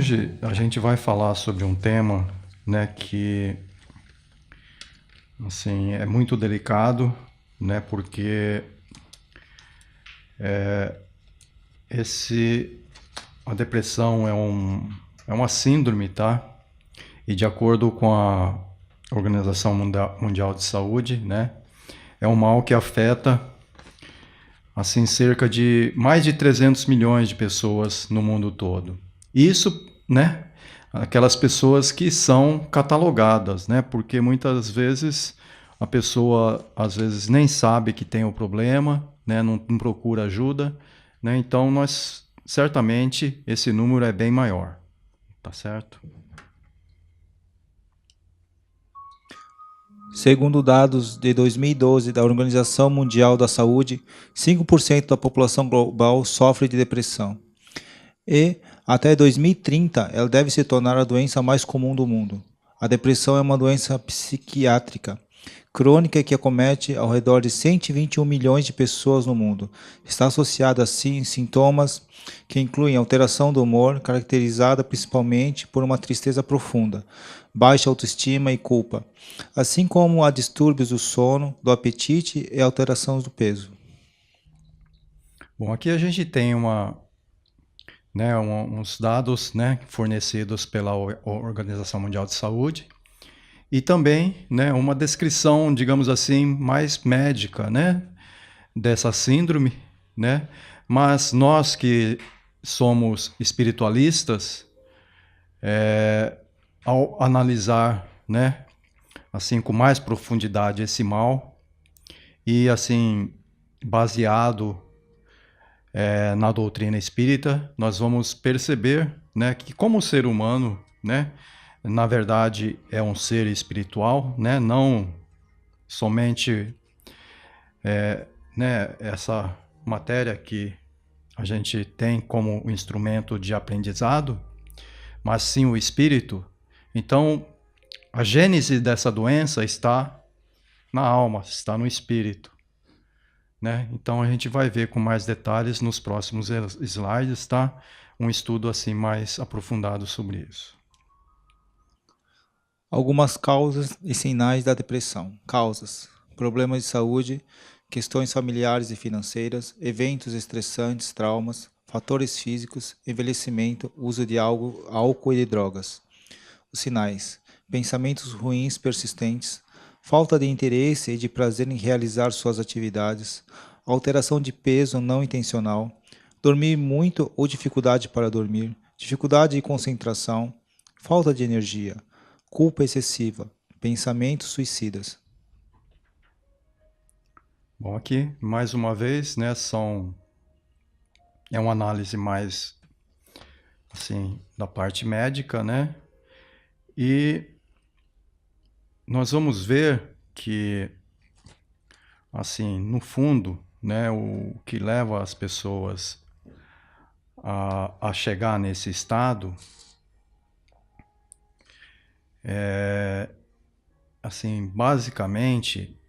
Hoje a gente vai falar sobre um tema, né, que assim é muito delicado, né, porque esse a depressão é uma síndrome, tá? E de acordo com a Organização Mundial de Saúde, né, é um mal que afeta assim cerca de mais de 300 milhões de pessoas no mundo todo. Isso, né, aquelas pessoas que são catalogadas, né, porque muitas vezes a pessoa às vezes nem sabe que tem o problema, né, não procura ajuda, né, então nós certamente esse número é bem maior, tá certo? Segundo dados de 2012 da Organização Mundial da Saúde, 5% da população global sofre de depressão. E, até 2030, ela deve se tornar a doença mais comum do mundo. A depressão é uma doença psiquiátrica crônica que acomete ao redor de 121 milhões de pessoas no mundo. Está associada a sintomas que incluem alteração do humor, caracterizada principalmente por uma tristeza profunda, baixa autoestima e culpa, assim como a distúrbios do sono, do apetite e alterações do peso. Bom, aqui a gente tem uns dados, né, fornecidos pela Organização Mundial de Saúde e também, né, uma descrição, digamos assim, mais médica, né, dessa síndrome, né? Mas nós que somos espiritualistas, ao analisar, né, assim com mais profundidade esse mal e assim baseado na doutrina espírita, nós vamos perceber, né, que como ser humano, né, na verdade é um ser espiritual, né, não somente né, essa matéria que a gente tem como instrumento de aprendizado, mas sim o espírito. Então, a gênese dessa doença está na alma, está no espírito, né? Então a gente vai ver com mais detalhes nos próximos slides, tá? Um estudo assim mais aprofundado sobre isso. Algumas causas e sinais da depressão. Causas: problemas de saúde, questões familiares e financeiras, eventos estressantes, traumas, fatores físicos, envelhecimento, uso de álcool e de drogas. Os sinais: pensamentos ruins persistentes, falta de interesse e de prazer em realizar suas atividades, alteração de peso não intencional, dormir muito ou dificuldade para dormir, dificuldade de concentração, falta de energia, culpa excessiva, pensamentos suicidas. Bom, aqui mais uma vez, né, é uma análise mais assim da parte médica, né? E nós vamos ver que assim, no fundo, né, o que leva as pessoas a chegar nesse estado assim, basicamente,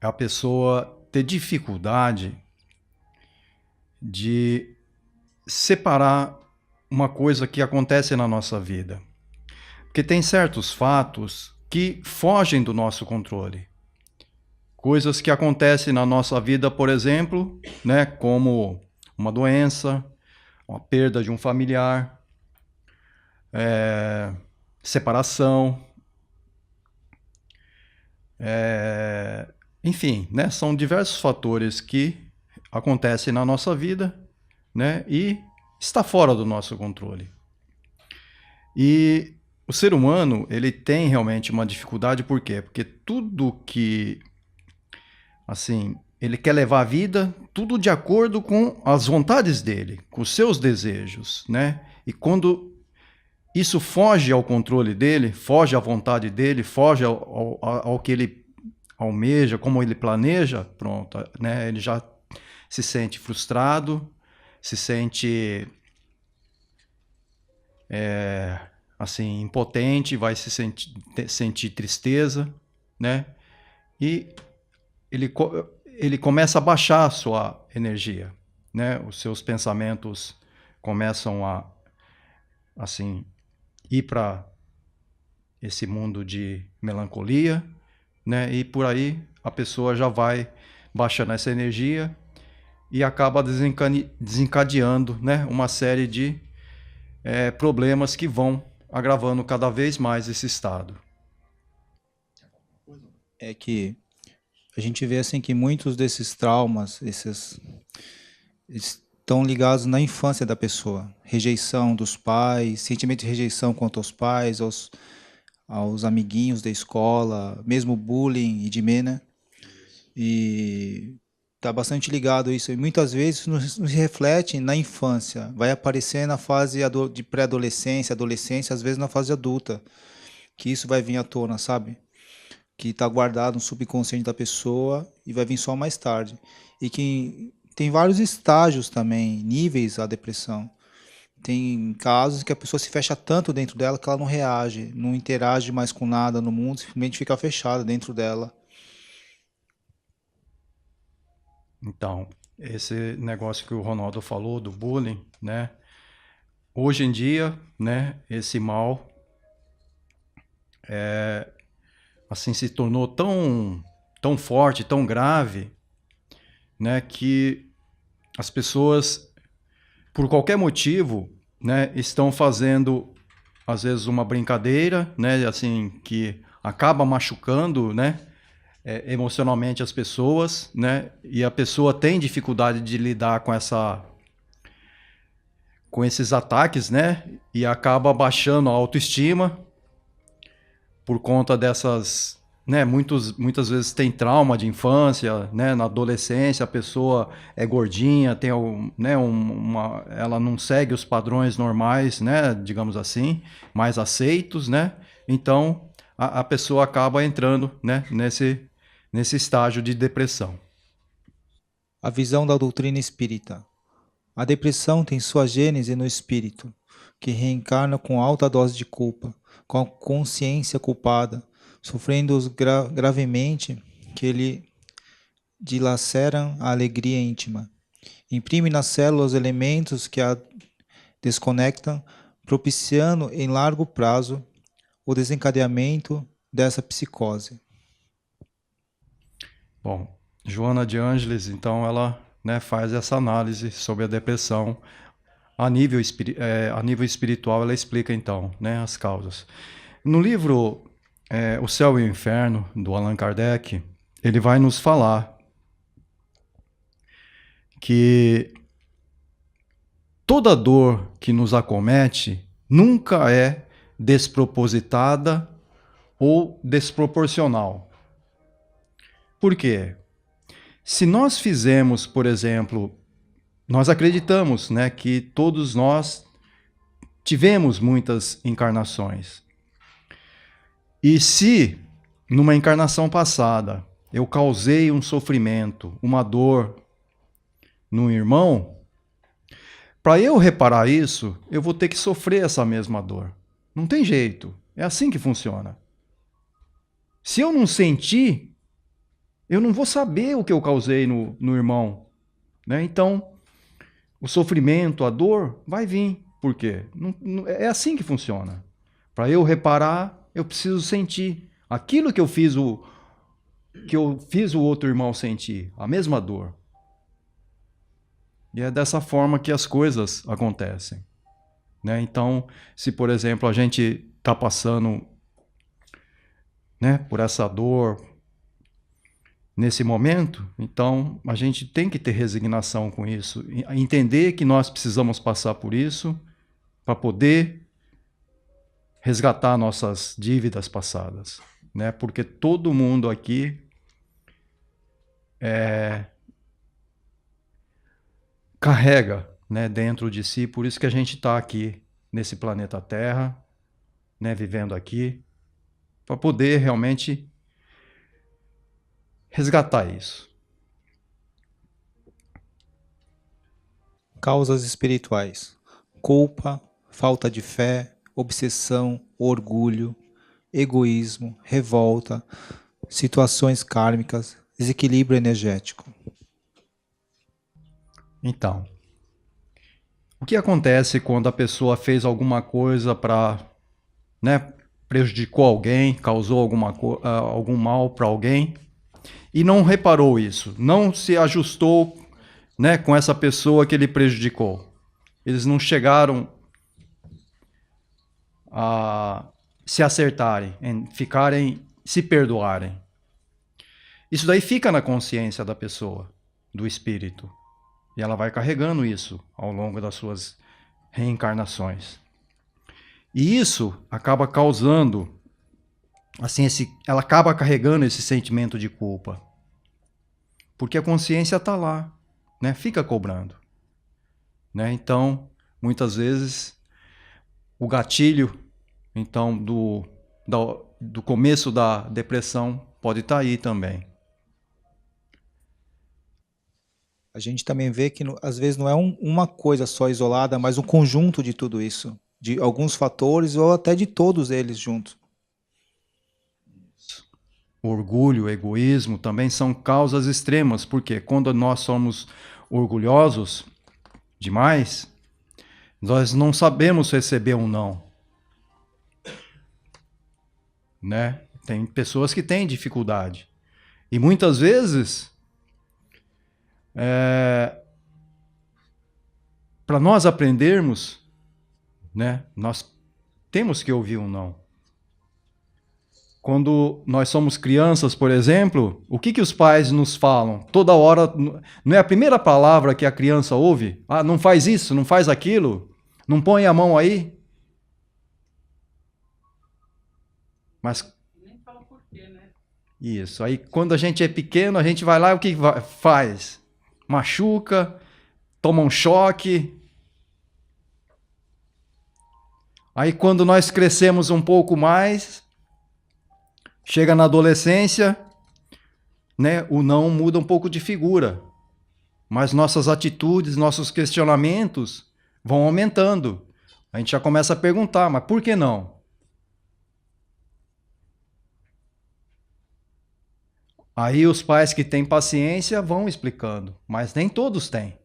é a pessoa ter dificuldade de separar uma coisa que acontece na nossa vida. Porque tem certos fatos que fogem do nosso controle. Coisas que acontecem na nossa vida, por exemplo, né, como uma doença, uma perda de um familiar, separação, enfim, né, são diversos fatores que acontecem na nossa vida, né, e está fora do nosso controle. E o ser humano, ele tem realmente uma dificuldade, por quê? Porque tudo que, assim, ele quer levar a vida, tudo de acordo com as vontades dele, com os seus desejos, né? E quando isso foge ao controle dele, foge à vontade dele, foge ao que ele almeja, como ele planeja, pronto, né? Ele já se sente frustrado, se sente assim, impotente, vai se sentir tristeza, né? E ele começa a baixar a sua energia, né? Os seus pensamentos começam assim, ir para esse mundo de melancolia, né? E por aí a pessoa já vai baixando essa energia e acaba desencadeando, né, uma série de problemas que vão agravando cada vez mais esse estado. É que a gente vê assim que muitos desses traumas, estão ligados na infância da pessoa. Rejeição dos pais, sentimento de rejeição quanto aos pais, aos amiguinhos da escola, mesmo bullying e de né? E está bastante ligado a isso. E muitas vezes nos reflete na infância. Vai aparecer na fase de pré-adolescência, adolescência, às vezes na fase adulta. Que isso vai vir à tona, sabe? Que está guardado no subconsciente da pessoa e vai vir só mais tarde. E que tem vários estágios também, níveis à depressão. Tem casos que a pessoa se fecha tanto dentro dela que ela não reage, não interage mais com nada no mundo, simplesmente fica fechada dentro dela. Então, esse negócio que o Ronaldo falou do bullying, né? Hoje em dia, né, esse mal assim se tornou tão forte, tão grave, né, que as pessoas, por qualquer motivo, né, estão fazendo às vezes uma brincadeira, né, assim que acaba machucando, né, emocionalmente as pessoas, né, e a pessoa tem dificuldade de lidar com esses ataques, né, e acaba baixando a autoestima por conta dessas, né, muitas vezes tem trauma de infância, né, na adolescência a pessoa é gordinha, tem, né, ela não segue os padrões normais, né, digamos assim, mais aceitos, né, então a pessoa acaba entrando, né, nesse estágio de depressão. A visão da doutrina espírita. A depressão tem sua gênese no espírito, que reencarna com alta dose de culpa, com a consciência culpada, sofrendo-os gravemente que lhe dilaceram a alegria íntima. Imprime nas células elementos que a desconectam, propiciando em largo prazo o desencadeamento dessa psicose. Bom, Joana de Ângeles, então, ela, né, faz essa análise sobre a depressão. A nível espiritual, ela explica, então, né, as causas. No livro O Céu e o Inferno, do Allan Kardec, ele vai nos falar que toda dor que nos acomete nunca é despropositada ou desproporcional. Por quê? Se nós fizemos, por exemplo, nós acreditamos, né, que todos nós tivemos muitas encarnações. E se numa encarnação passada eu causei um sofrimento, uma dor num irmão, para eu reparar isso, eu vou ter que sofrer essa mesma dor. Não tem jeito. É assim que funciona. Se eu não sentir, eu não vou saber o que eu causei no irmão, né? Então, o sofrimento, a dor, vai vir. Por quê? É assim que funciona. Para eu reparar, eu preciso sentir aquilo que eu fiz o outro irmão sentir, a mesma dor. E é dessa forma que as coisas acontecem, né? Então, se por exemplo a gente está passando, né, por essa dor nesse momento, então a gente tem que ter resignação com isso, entender que nós precisamos passar por isso para poder resgatar nossas dívidas passadas, né? Porque todo mundo aqui carrega, né, dentro de si, por isso que a gente está aqui nesse planeta Terra, né, vivendo aqui, para poder realmente resgatar isso. Causas espirituais: culpa, falta de fé, obsessão, orgulho, egoísmo, revolta, situações kármicas, desequilíbrio energético. Então, O que acontece quando a pessoa fez alguma coisa para, né, prejudicou alguém, causou algum mal para alguém e não reparou isso, não se ajustou, né, com essa pessoa que ele prejudicou. Eles não chegaram a se acertarem, em ficarem, se perdoarem. Isso daí fica na consciência da pessoa, do espírito. E ela vai carregando isso ao longo das suas reencarnações. E isso acaba causando, assim, ela acaba carregando esse sentimento de culpa. Porque a consciência está lá, né? Fica cobrando. Né? Então, muitas vezes, o gatilho então do começo da depressão pode estar aí também. A gente também vê que às vezes não é uma coisa só isolada, mas um conjunto de tudo isso, de alguns fatores ou até de todos eles juntos. O orgulho, o egoísmo também são causas extremas, porque quando nós somos orgulhosos demais, nós não sabemos receber um não. Né? Tem pessoas que têm dificuldade. E muitas vezes, para nós aprendermos, né, nós temos que ouvir um não. Quando nós somos crianças, por exemplo, o que os pais nos falam? Toda hora, não é a primeira palavra que a criança ouve? Ah, não faz isso, não faz aquilo, não põe a mão aí. Mas nem fala por quê, né? Isso. Aí quando a gente é pequeno, a gente vai lá e o que faz? Machuca, toma um choque. Aí quando nós crescemos um pouco mais, chega na adolescência, né, o não muda um pouco de figura. Mas nossas atitudes, nossos questionamentos vão aumentando. A gente já começa a perguntar, mas por que não? Aí os pais que têm paciência vão explicando, mas nem todos têm.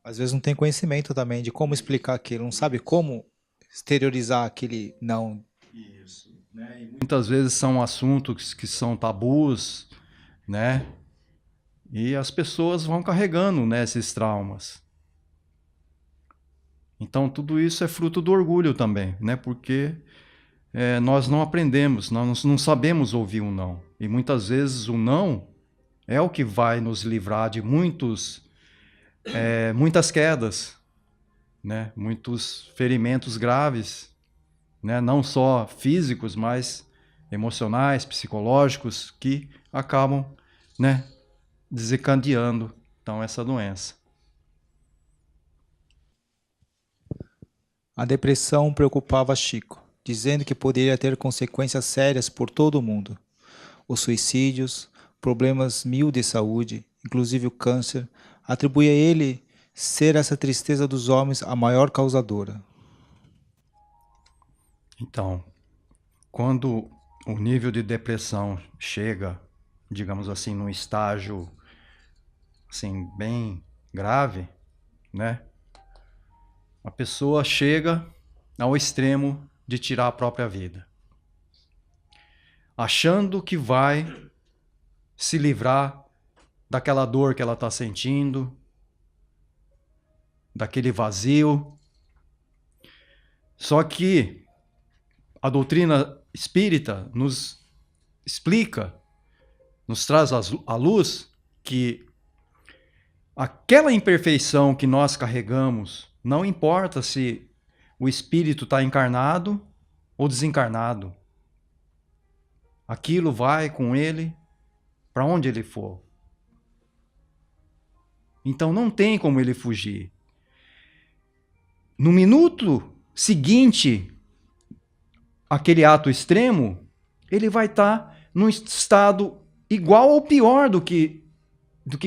Às vezes não tem conhecimento também de como explicar aquilo, não sabe como exteriorizar aquele não. Isso, né? E muitas vezes são assuntos que são tabus, né? E as pessoas vão carregando, né, esses traumas. Então tudo isso é fruto do orgulho também, né? Porque nós não aprendemos, nós não sabemos ouvir um não. E muitas vezes o não é o que vai nos livrar de muitas quedas, né? Muitos ferimentos graves, né? Não só físicos, mas emocionais, psicológicos, que acabam, né, desencadeando então essa doença. A depressão preocupava Chico, dizendo que poderia ter consequências sérias por todo o mundo. Os suicídios, problemas mil de saúde, inclusive o câncer, atribui a ele ser essa tristeza dos homens a maior causadora. Então, quando o nível de depressão chega, digamos assim, num estágio assim bem grave, né? A pessoa chega ao extremo de tirar a própria vida, achando que vai se livrar daquela dor que ela está sentindo, daquele vazio. Só que a doutrina espírita nos explica, nos traz à luz que aquela imperfeição que nós carregamos, não importa se o espírito está encarnado ou desencarnado, aquilo vai com ele para onde ele for. Então não tem como ele fugir. No minuto seguinte àquele ato extremo, ele vai estar num estado igual ou pior do que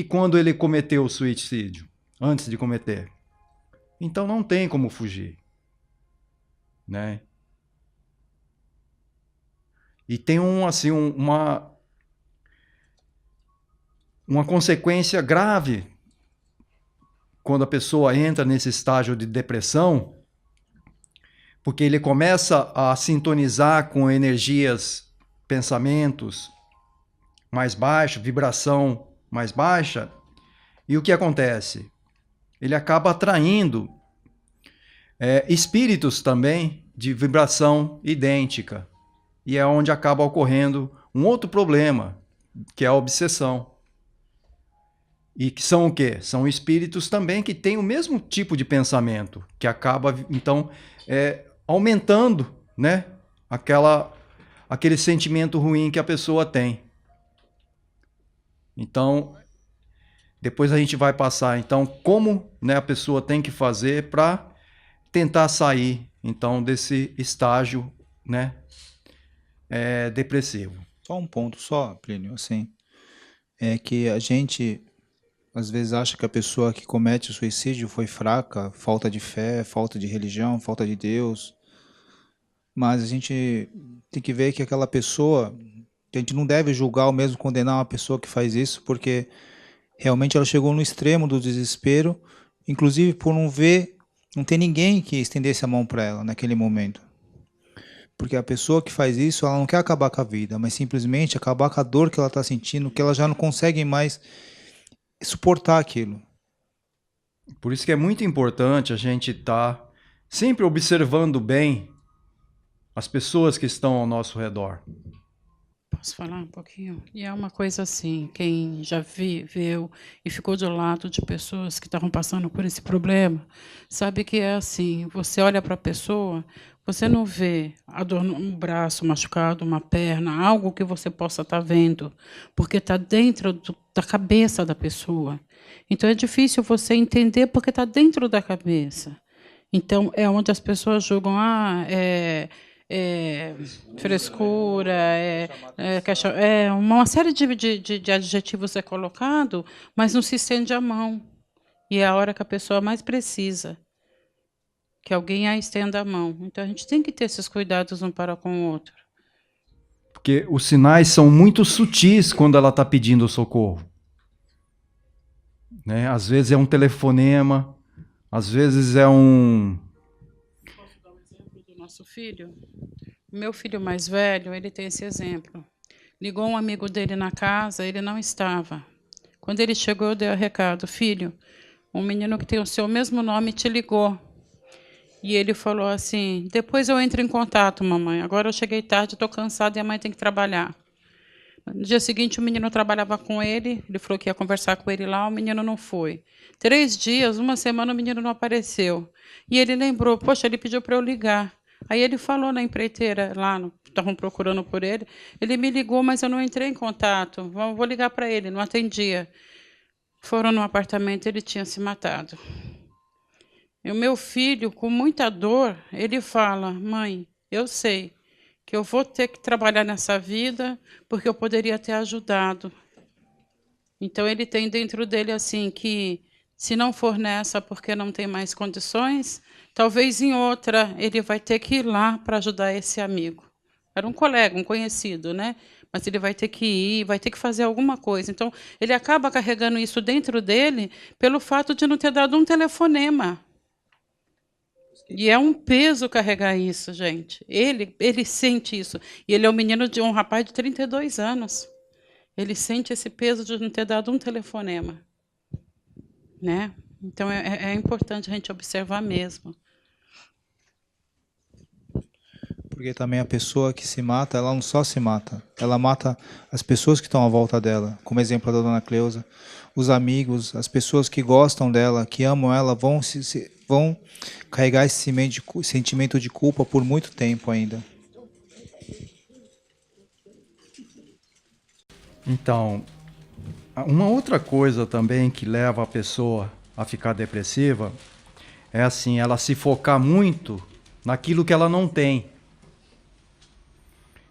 quando ele cometeu o suicídio, antes de cometer. Então não tem como fugir, né? E tem uma consequência grave quando a pessoa entra nesse estágio de depressão, porque ele começa a sintonizar com energias, pensamentos mais baixos, vibração mais baixa, e o que acontece? Ele acaba atraindo espíritos também de vibração idêntica, e é onde acaba ocorrendo um outro problema, que é a obsessão. E que são o quê? São espíritos também que têm o mesmo tipo de pensamento, que acaba, então, aumentando, né, aquele sentimento ruim que a pessoa tem. Então, depois a gente vai passar, então, como, né, a pessoa tem que fazer para tentar sair, então, desse estágio, né, depressivo. Só um ponto só, Plínio, assim, é que a gente às vezes acha que a pessoa que comete o suicídio foi fraca, falta de fé, falta de religião, falta de Deus. Mas a gente tem que ver que aquela pessoa, que a gente não deve julgar ou mesmo condenar uma pessoa que faz isso, porque realmente ela chegou no extremo do desespero, inclusive por não ter ninguém que estendesse a mão para ela naquele momento. Porque a pessoa que faz isso, ela não quer acabar com a vida, mas simplesmente acabar com a dor que ela está sentindo, que ela já não consegue mais suportar aquilo. Por isso que é muito importante a gente estar sempre observando bem as pessoas que estão ao nosso redor. Posso falar um pouquinho? E é uma coisa assim, quem já viveu e ficou do lado de pessoas que estavam passando por esse problema, sabe que é assim, você olha para a pessoa, você não vê a dor no braço machucado, uma perna, algo que você possa estar vendo, porque está dentro da cabeça da pessoa. Então é difícil você entender porque está dentro da cabeça. Então é onde as pessoas julgam, frescura, uma série de adjetivos é colocado, mas não se estende a mão. E é a hora que a pessoa mais precisa que alguém a estenda a mão. Então a gente tem que ter esses cuidados um para com o outro. Porque os sinais são muito sutis quando ela está pedindo socorro. Né? Às vezes é um telefonema, às vezes é um... Posso dar um exemplo do nosso filho? Meu filho mais velho, ele tem esse exemplo. Ligou um amigo dele na casa, ele não estava. Quando ele chegou, eu dei o recado: filho, um menino que tem o seu mesmo nome te ligou. E ele falou assim: depois eu entro em contato, mamãe. Agora eu cheguei tarde, estou cansado e a mãe tem que trabalhar. No dia seguinte, o menino trabalhava com ele. Ele falou que ia conversar com ele lá, o menino não foi. 3 dias, uma semana, o menino não apareceu. E ele lembrou: poxa, ele pediu para eu ligar. Aí ele falou na empreiteira, lá, estavam procurando por ele. Ele me ligou, mas eu não entrei em contato. Vou ligar para ele, não atendia. Foram no apartamento, ele tinha se matado. E o meu filho, com muita dor, ele fala: mãe, eu sei que eu vou ter que trabalhar nessa vida porque eu poderia ter ajudado. Então, ele tem dentro dele assim que, se não for nessa porque não tem mais condições, talvez em outra ele vai ter que ir lá para ajudar esse amigo. Era um colega, um conhecido, né? Mas ele vai ter que ir, vai ter que fazer alguma coisa. Então, ele acaba carregando isso dentro dele pelo fato de não ter dado um telefonema. E é um peso carregar isso, gente. Ele sente isso. E ele é um rapaz de 32 anos. Ele sente esse peso de não ter dado um telefonema. Né? Então, é importante a gente observar mesmo. Porque também a pessoa que se mata, ela não só se mata, ela mata as pessoas que estão à volta dela. Como exemplo da dona Cleusa, os amigos, as pessoas que gostam dela, que amam ela, vão carregar esse sentimento de culpa por muito tempo ainda. Então, uma outra coisa também que leva a pessoa a ficar depressiva é assim, ela se focar muito naquilo que ela não tem.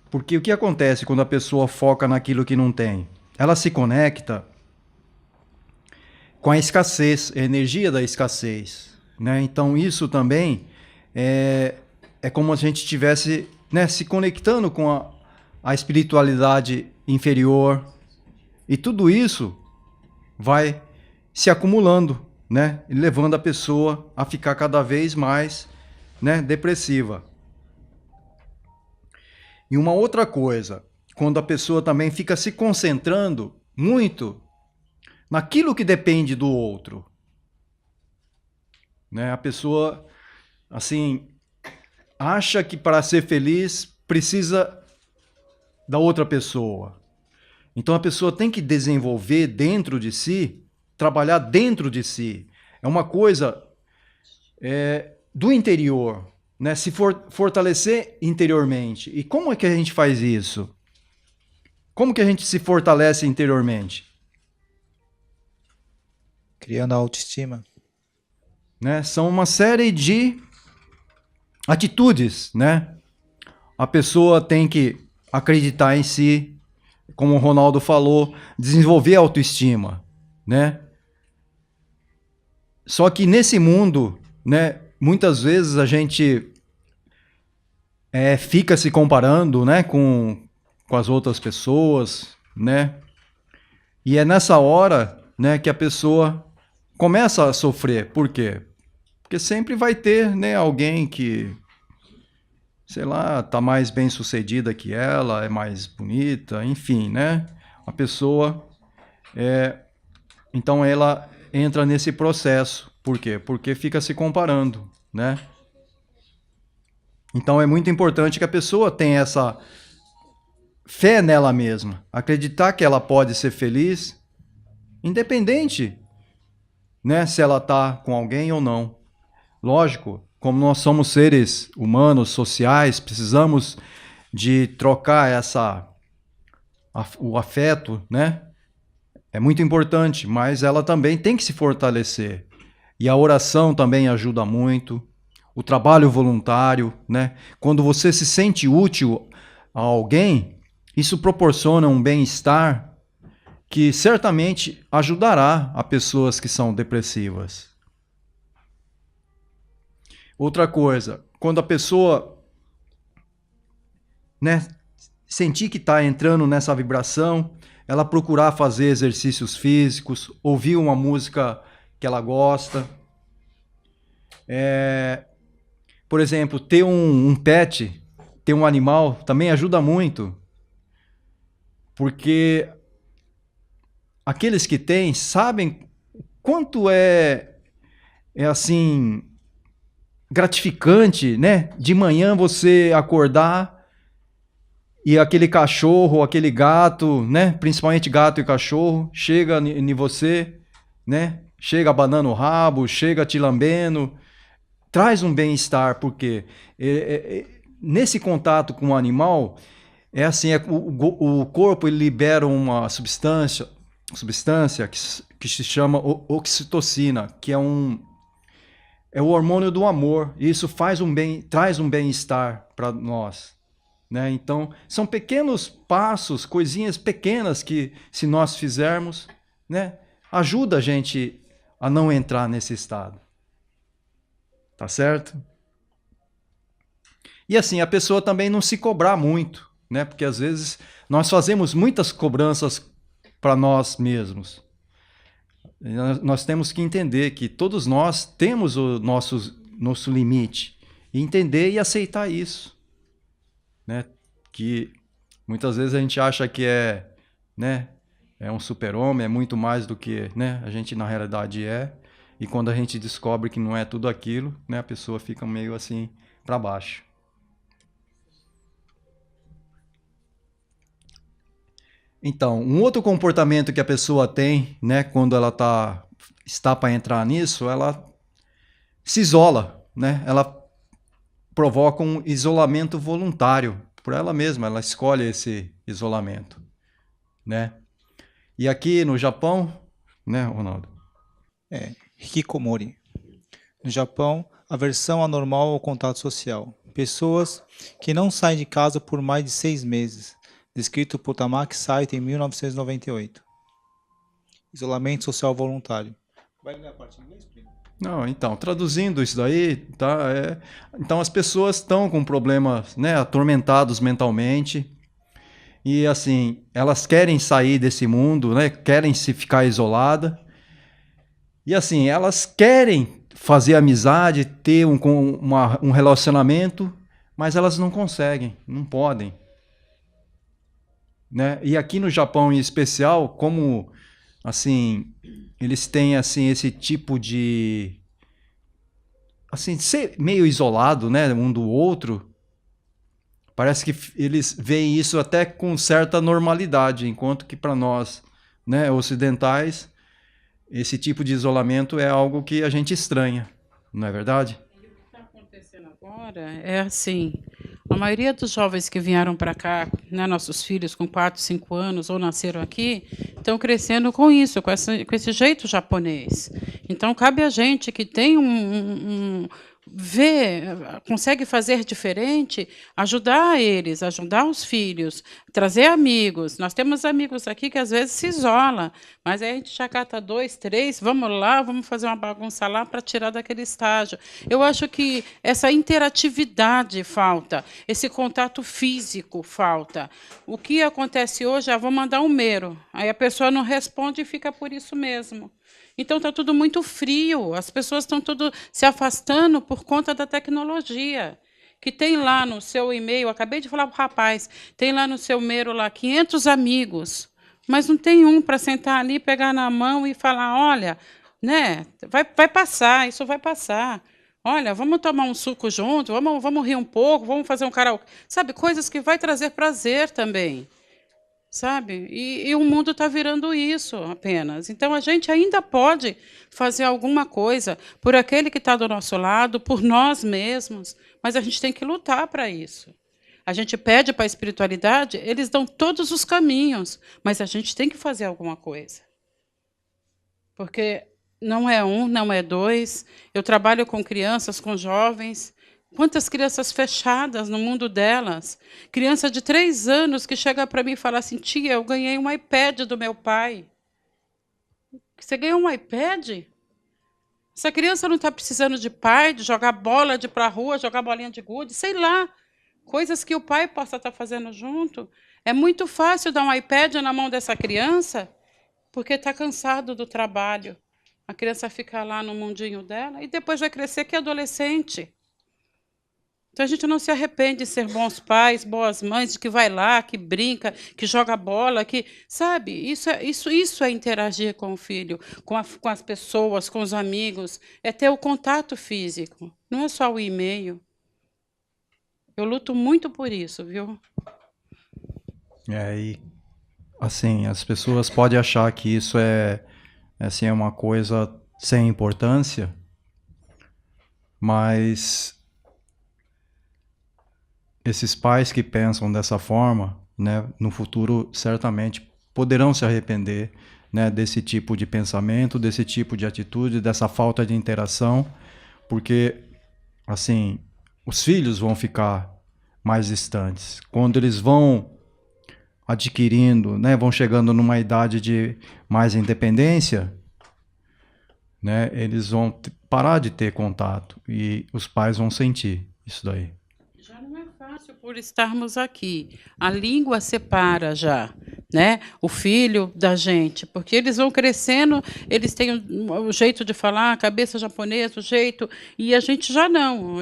Porque o que acontece quando a pessoa foca naquilo que não tem? Ela se conecta com a escassez, a energia da escassez. Né? Então isso também é como se a gente estivesse, né, se conectando com a espiritualidade inferior. E tudo isso vai se acumulando, né, e levando a pessoa a ficar cada vez mais, né, depressiva. E uma outra coisa, quando a pessoa também fica se concentrando muito naquilo que depende do outro, né? A pessoa, assim, acha que para ser feliz precisa da outra pessoa. Então a pessoa tem que desenvolver dentro de si, trabalhar dentro de si. É uma coisa do interior, né? Se fortalecer interiormente. E como é que a gente faz isso? Como que a gente se fortalece interiormente? Criando a autoestima. Né? São uma série de atitudes, né? A pessoa tem que acreditar em si, como o Ronaldo falou, desenvolver a autoestima, né? Só que nesse mundo, né, muitas vezes a gente fica se comparando, né, com as outras pessoas, né? E é nessa hora, né, que a pessoa começa a sofrer. Por quê? Porque sempre vai ter, né, alguém que, sei lá, tá mais bem sucedida que ela, é mais bonita, enfim, né? A pessoa então ela entra nesse processo. Por quê? Porque fica se comparando, né? Então é muito importante que a pessoa tenha essa fé nela mesma, acreditar que ela pode ser feliz, independente, né, se ela tá com alguém ou não. Lógico, como nós somos seres humanos, sociais, precisamos de trocar o afeto, né? É muito importante, mas ela também tem que se fortalecer. E a oração também ajuda muito. O trabalho voluntário, né? Quando você se sente útil a alguém, isso proporciona um bem-estar que certamente ajudará a pessoas que são depressivas. Outra coisa, quando a pessoa, né, sentir que está entrando nessa vibração, ela procurar fazer exercícios físicos, ouvir uma música que ela gosta. Por exemplo, ter um pet, ter um animal, também ajuda muito. Porque aqueles que têm sabem quanto é assim, gratificante, né? De manhã você acordar e aquele cachorro, aquele gato, né? Principalmente gato e cachorro, chega em você, né? Chega abanando o rabo, chega te lambendo, traz um bem-estar, porque nesse contato com o animal, o corpo ele libera uma substância que se chama oxitocina, que é o hormônio do amor. E isso traz um bem-estar para nós, né? Então, são pequenos passos, coisinhas pequenas que, se nós fizermos, né, ajuda a gente a não entrar nesse estado. Tá certo? E assim, a pessoa também não se cobrar muito, né? Porque às vezes nós fazemos muitas cobranças para nós mesmos. Nós temos que entender que todos nós temos o nosso limite. E entender e aceitar isso, né? Que muitas vezes a gente acha que né, é um super-homem, é muito mais do que, né, a gente na realidade é. E quando a gente descobre que não é tudo aquilo, né, a pessoa fica meio assim para baixo. Então, um outro comportamento que a pessoa tem, né, quando ela está para entrar nisso, ela se isola, né? Ela provoca um isolamento voluntário por ela mesma, ela escolhe esse isolamento, né? E aqui no Japão, né, Ronaldo? Hikikomori. No Japão, aversão anormal ao contato social. Pessoas que não saem de casa por mais de 6 meses. Descrito por Tamaki Saito em 1998. Isolamento social voluntário. Vai ler a parte em inglês, primo? Não, então, traduzindo isso daí, tá? Então as pessoas estão com problemas, né, atormentados mentalmente. E assim, elas querem sair desse mundo, né? Querem se ficar isolada. E assim, elas querem fazer amizade, ter um relacionamento, mas elas não conseguem, não podem. Né? E aqui no Japão em especial, como assim, eles têm assim esse tipo de assim, ser meio isolado, né, um do outro, parece que eles veem isso até com certa normalidade, enquanto que para nós, né, ocidentais, esse tipo de isolamento é algo que a gente estranha, não é verdade? E o que está acontecendo agora é assim: a maioria dos jovens que vieram para cá, né, nossos filhos com 4, 5 anos ou nasceram aqui, estão crescendo com isso, com esse jeito japonês. Então, cabe a gente que tem vê, consegue fazer diferente, ajudar eles, ajudar os filhos, trazer amigos. Nós temos amigos aqui que às vezes se isola, mas aí a gente já cata 2, 3, vamos lá, vamos fazer uma bagunça lá para tirar daquele estágio. Eu acho que essa interatividade falta, esse contato físico falta. O que acontece hoje é, vou mandar um mero, aí a pessoa não responde e fica por isso mesmo. Então está tudo muito frio, as pessoas estão tudo se afastando por conta da tecnologia. Que tem lá no seu e-mail, acabei de falar para o rapaz, tem lá no seu mero lá 500 amigos, mas não tem um para sentar ali, pegar na mão e falar, olha, né, vai passar, isso vai passar. Olha, vamos tomar um suco junto, vamos rir um pouco, vamos fazer um karaokê. Sabe, coisas que vai trazer prazer também. Sabe? E o mundo está virando isso apenas. Então, a gente ainda pode fazer alguma coisa por aquele que está do nosso lado, por nós mesmos, mas a gente tem que lutar para isso. A gente pede para a espiritualidade, eles dão todos os caminhos, mas a gente tem que fazer alguma coisa. Porque não é um, não é dois. Eu trabalho com crianças, com jovens. Quantas crianças fechadas no mundo delas? Criança de 3 anos que chega para mim e fala assim, tia, eu ganhei um iPad do meu pai. Você ganhou um iPad? Essa criança não está precisando de pai, de jogar bola, de ir para a rua, jogar bolinha de gude, sei lá. Coisas que o pai possa estar fazendo junto. É muito fácil dar um iPad na mão dessa criança, porque está cansado do trabalho. A criança fica lá no mundinho dela e depois vai crescer que é adolescente. Então a gente não se arrepende de ser bons pais, boas mães, de que vai lá, que brinca, que joga bola, que sabe? Isso é interagir com o filho, com as pessoas, com os amigos, é ter o contato físico. Não é só o e-mail. Eu luto muito por isso, viu? E assim, as pessoas podem achar que isso é assim, é uma coisa sem importância, mas esses pais que pensam dessa forma, né, no futuro certamente poderão se arrepender, né, desse tipo de pensamento, desse tipo de atitude, dessa falta de interação, porque assim, os filhos vão ficar mais distantes. Quando eles vão adquirindo, né, vão chegando numa idade de mais independência, né, eles vão parar de ter contato e os pais vão sentir isso daí. Já não é fácil por estarmos aqui. A língua separa já, né? O filho da gente, porque eles vão crescendo, eles têm o jeito de falar, a cabeça japonesa, o jeito, e a gente já não.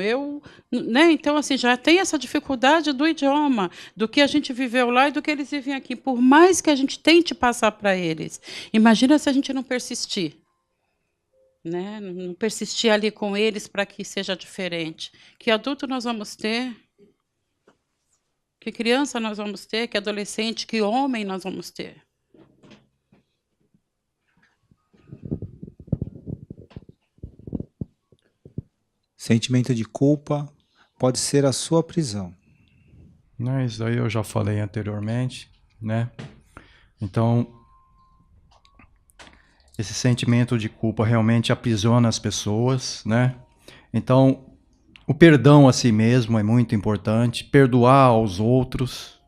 Né? Então assim, já tem essa dificuldade do idioma, do que a gente viveu lá e do que eles vivem aqui. Por mais que a gente tente passar para eles, imagina se a gente não persistir. Né? Não persistir ali com eles para que seja diferente. Que adulto nós vamos ter? Que criança nós vamos ter? Que adolescente? Que homem nós vamos ter? Sentimento de culpa pode ser a sua prisão. Isso aí eu já falei anteriormente, né? Então, esse sentimento de culpa realmente aprisiona as pessoas, né? Então, o perdão a si mesmo é muito importante, perdoar aos outros,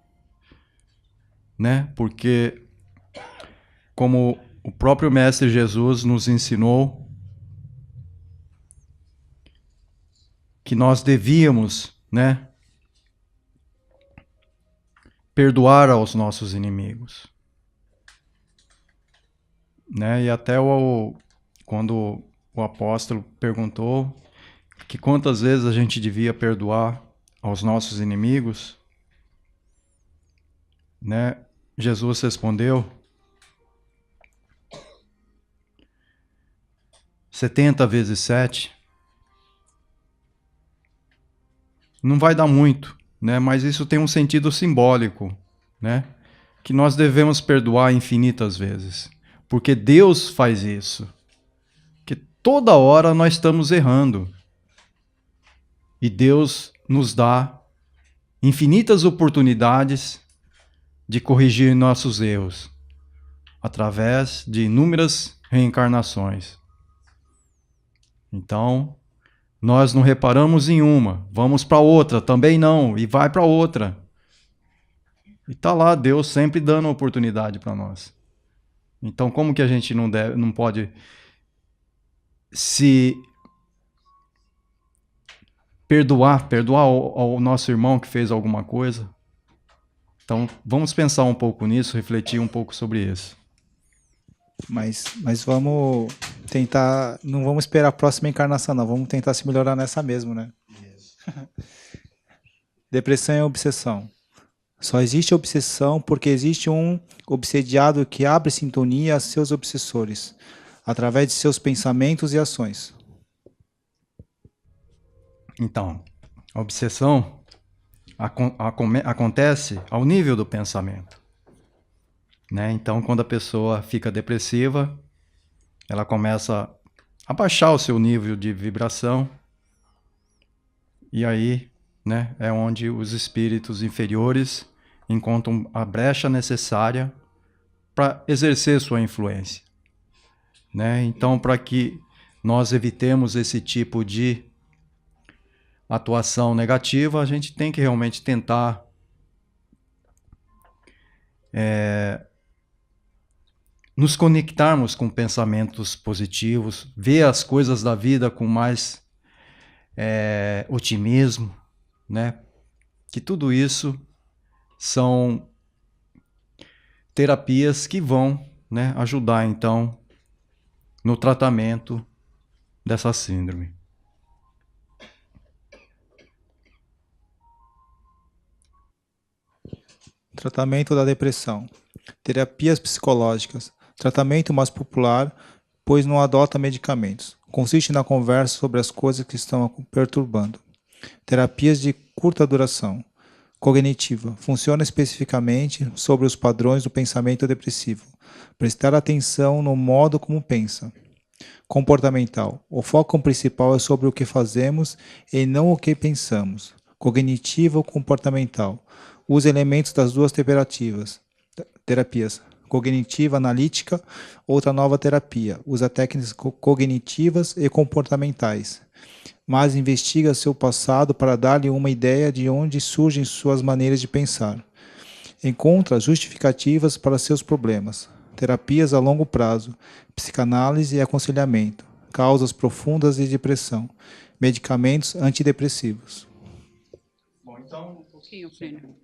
né? Porque, como o próprio Mestre Jesus nos ensinou, que nós devíamos, né, perdoar aos nossos inimigos, né? E até quando o apóstolo perguntou que quantas vezes a gente devia perdoar aos nossos inimigos, né? Jesus respondeu 70 vezes 7. Não vai dar muito, né? Mas isso tem um sentido simbólico, né? Que nós devemos perdoar infinitas vezes, porque Deus faz isso. Que toda hora nós estamos errando. E Deus nos dá infinitas oportunidades de corrigir nossos erros, através de inúmeras reencarnações. Então, nós não reparamos em uma, vamos para outra, também não, e vai para outra. E está lá Deus sempre dando oportunidade para nós. Então, como que a gente não pode se perdoar ao nosso irmão que fez alguma coisa? Então, vamos pensar um pouco nisso, refletir um pouco sobre isso. Mas vamos tentar, não vamos esperar a próxima encarnação, não. Vamos tentar se melhorar nessa mesmo, né? Depressão e obsessão. Só existe obsessão porque existe um obsediado que abre sintonia a seus obsessores, através de seus pensamentos e ações. Então, a obsessão acontece ao nível do pensamento, né? Então, quando a pessoa fica depressiva, ela começa a baixar o seu nível de vibração, e aí, né, é onde os espíritos inferiores encontram a brecha necessária para exercer sua influência, né? Então, para que nós evitemos esse tipo de atuação negativa, a gente tem que realmente tentar nos conectarmos com pensamentos positivos, ver as coisas da vida com mais otimismo, né? Que tudo isso são terapias que vão, né, ajudar, então, no tratamento dessa síndrome. Tratamento da depressão. Terapias psicológicas. Tratamento mais popular, pois não adota medicamentos. Consiste na conversa sobre as coisas que estão perturbando. Terapias de curta duração. Cognitiva. Funciona especificamente sobre os padrões do pensamento depressivo. Prestar atenção no modo como pensa. Comportamental. O foco principal é sobre o que fazemos e não o que pensamos. Cognitiva ou comportamental. Usa elementos das duas terapias. Cognitiva, analítica, outra nova terapia. Usa técnicas cognitivas e comportamentais. Mas investiga seu passado para dar-lhe uma ideia de onde surgem suas maneiras de pensar. Encontra justificativas para seus problemas. Terapias a longo prazo. Psicanálise e aconselhamento. Causas profundas de depressão. Medicamentos antidepressivos. Bom, então, um pouquinho, filho.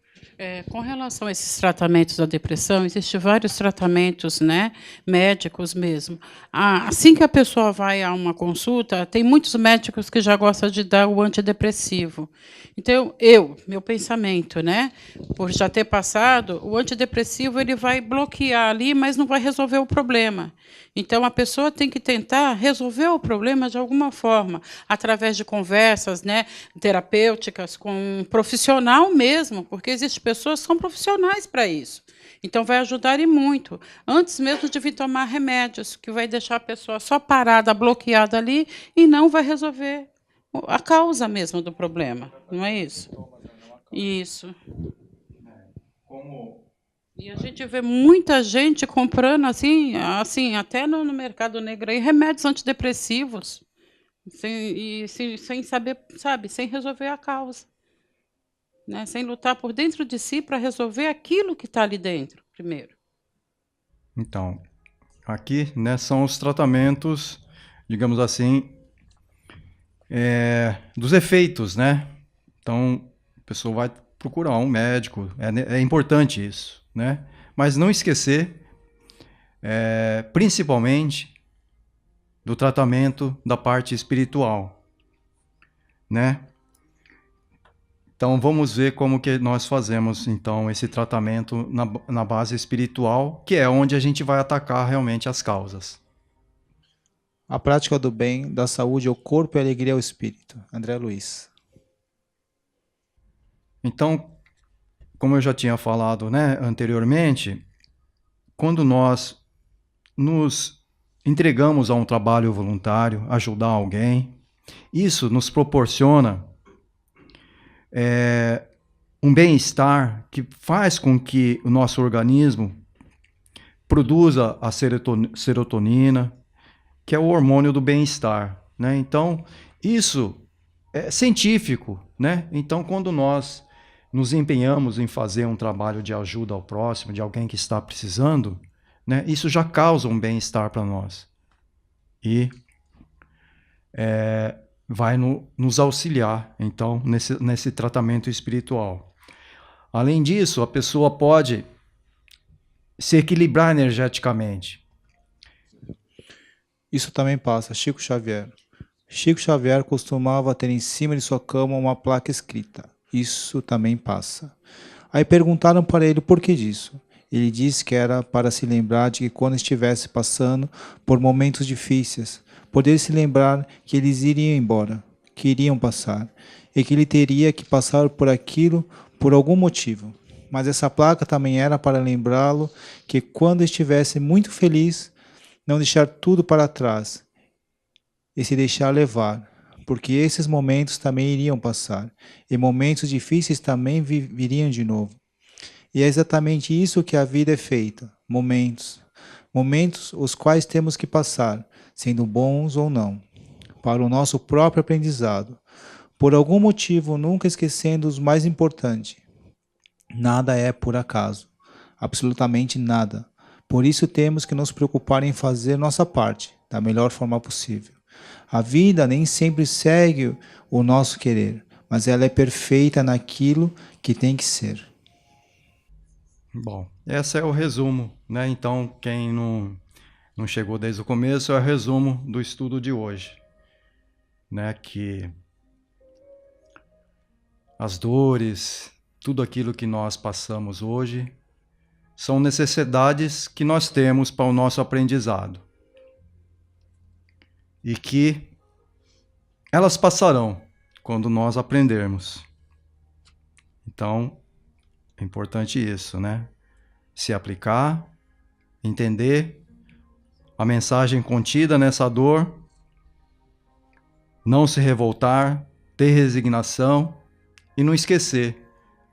Com relação a esses tratamentos da depressão, existem vários tratamentos, né, médicos mesmo. Assim que a pessoa vai a uma consulta, tem muitos médicos que já gostam de dar o antidepressivo. Então, meu pensamento, né, por já ter passado, o antidepressivo ele vai bloquear ali, mas não vai resolver o problema. Então, a pessoa tem que tentar resolver o problema de alguma forma, através de conversas, né, terapêuticas, com um profissional mesmo, porque existem pessoas que são profissionais para isso. Então, vai ajudar e muito. Antes mesmo de vir tomar remédios, que vai deixar a pessoa só parada, bloqueada ali, e não vai resolver a causa mesmo do problema. Não é isso? Isso. E a gente vê muita gente comprando, assim até no mercado negro, aí, remédios antidepressivos, sem saber, sabe, sem resolver a causa. Né? Sem lutar por dentro de si para resolver aquilo que está ali dentro, primeiro. Então, aqui, né, são os tratamentos, digamos assim, dos efeitos, né? Então, a pessoa vai procurar um médico, é importante isso, né? Mas não esquecer, principalmente, do tratamento da parte espiritual, né? Então vamos ver como que nós fazemos então esse tratamento na base espiritual, que é onde a gente vai atacar realmente as causas. A prática do bem, da saúde ao corpo e alegria ao espírito. André Luiz. Então, como eu já tinha falado, né, anteriormente, quando nós nos entregamos a um trabalho voluntário, ajudar alguém, isso nos proporciona um bem-estar que faz com que o nosso organismo produza a serotonina, que é o hormônio do bem-estar, né? Então, isso é científico, né? Então, quando nós nos empenhamos em fazer um trabalho de ajuda ao próximo, de alguém que está precisando, né? Isso já causa um bem-estar para nós. E vai nos auxiliar, então, nesse tratamento espiritual. Além disso, a pessoa pode se equilibrar energeticamente. Isso também passa. Chico Xavier. Chico Xavier costumava ter em cima de sua cama uma placa escrita: isso também passa. Aí perguntaram para ele o porquê disso. Ele disse que era para se lembrar de que quando estivesse passando por momentos difíceis, poder se lembrar que eles iriam embora, que iriam passar, e que ele teria que passar por aquilo por algum motivo. Mas essa placa também era para lembrá-lo que quando estivesse muito feliz, não deixar tudo para trás e se deixar levar, porque esses momentos também iriam passar, e momentos difíceis também viriam de novo. E é exatamente isso que a vida é feita, momentos. Momentos os quais temos que passar, sendo bons ou não, para o nosso próprio aprendizado. Por algum motivo, nunca esquecendo os mais importantes. Nada é por acaso, absolutamente nada. Por isso temos que nos preocupar em fazer nossa parte, da melhor forma possível. A vida nem sempre segue o nosso querer, mas ela é perfeita naquilo que tem que ser. Bom, esse é o resumo, né? Então, quem não chegou desde o começo, é o resumo do estudo de hoje, né? Que as dores, tudo aquilo que nós passamos hoje, são necessidades que nós temos para o nosso aprendizado. E que elas passarão quando nós aprendermos. Então, é importante isso, né? Se aplicar, entender a mensagem contida nessa dor, não se revoltar, ter resignação e não esquecer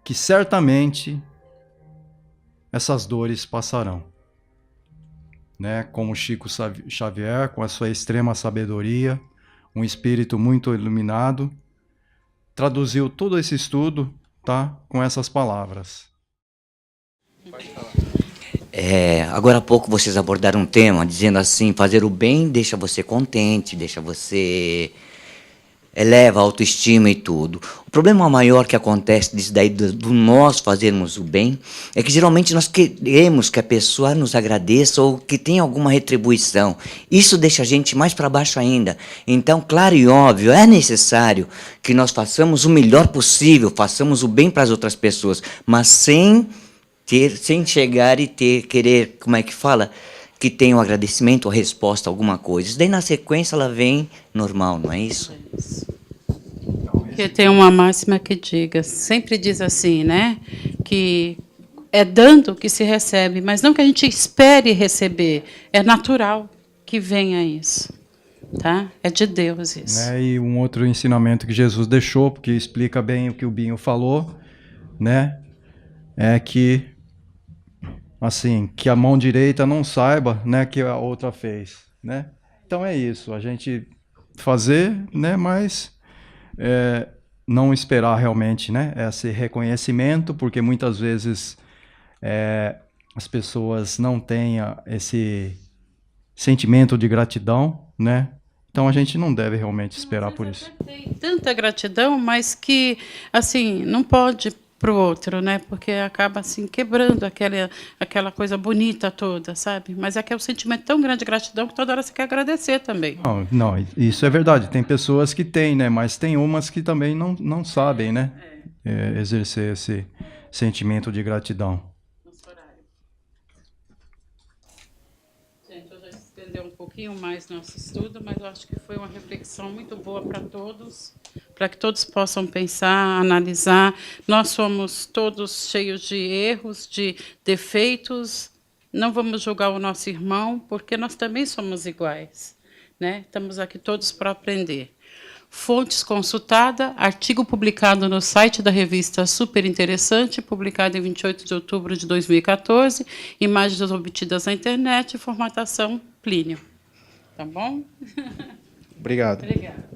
que certamente essas dores passarão. Né? Como Chico Xavier, com a sua extrema sabedoria, um espírito muito iluminado, traduziu todo esse estudo, tá? Com essas palavras. Agora há pouco vocês abordaram um tema dizendo assim: fazer o bem deixa você contente, deixa você eleva a autoestima e tudo. O problema maior que acontece disso daí, do nós fazermos o bem, é que geralmente nós queremos que a pessoa nos agradeça ou que tenha alguma retribuição. Isso deixa a gente mais para baixo ainda. Então, claro e óbvio, é necessário que nós façamos o melhor possível, façamos o bem para as outras pessoas, mas sem chegar e querer, como é que fala? Que tenha um agradecimento ou resposta a alguma coisa. Isso daí na sequência ela vem normal, não é isso? Porque tem uma máxima que sempre diz assim, né? Que é dando que se recebe, mas não que a gente espere receber. É natural que venha isso. Tá? É de Deus isso. Né? E um outro ensinamento que Jesus deixou, porque explica bem o que o Binho falou, né? É que assim, que a mão direita não saiba, né, que a outra fez, né? Então é isso, a gente fazer, né, mas não esperar realmente, né, esse reconhecimento, porque muitas vezes as pessoas não têm esse sentimento de gratidão, né? Então a gente não deve realmente esperar por isso. Tem tanta gratidão, mas que assim não pode para o outro, né? Porque acaba assim quebrando aquela coisa bonita toda, sabe? Mas é que é um sentimento tão grande de gratidão que toda hora você quer agradecer também. Não, não, isso é verdade. Tem pessoas que têm, né? Mas tem umas que também não sabem, né? Exercer esse sentimento de gratidão. Gente, eu já estendeu um pouquinho mais nosso estudo, mas eu acho que foi uma reflexão muito boa para todos, para que todos possam pensar, analisar. Nós somos todos cheios de erros, de defeitos. Não vamos julgar o nosso irmão, porque nós também somos iguais, né? Estamos aqui todos para aprender. Fontes consultada, artigo publicado no site da revista Super Interessante, publicado em 28 de outubro de 2014, imagens obtidas na internet, formatação Plínio. Tá bom? Obrigado. Obrigada.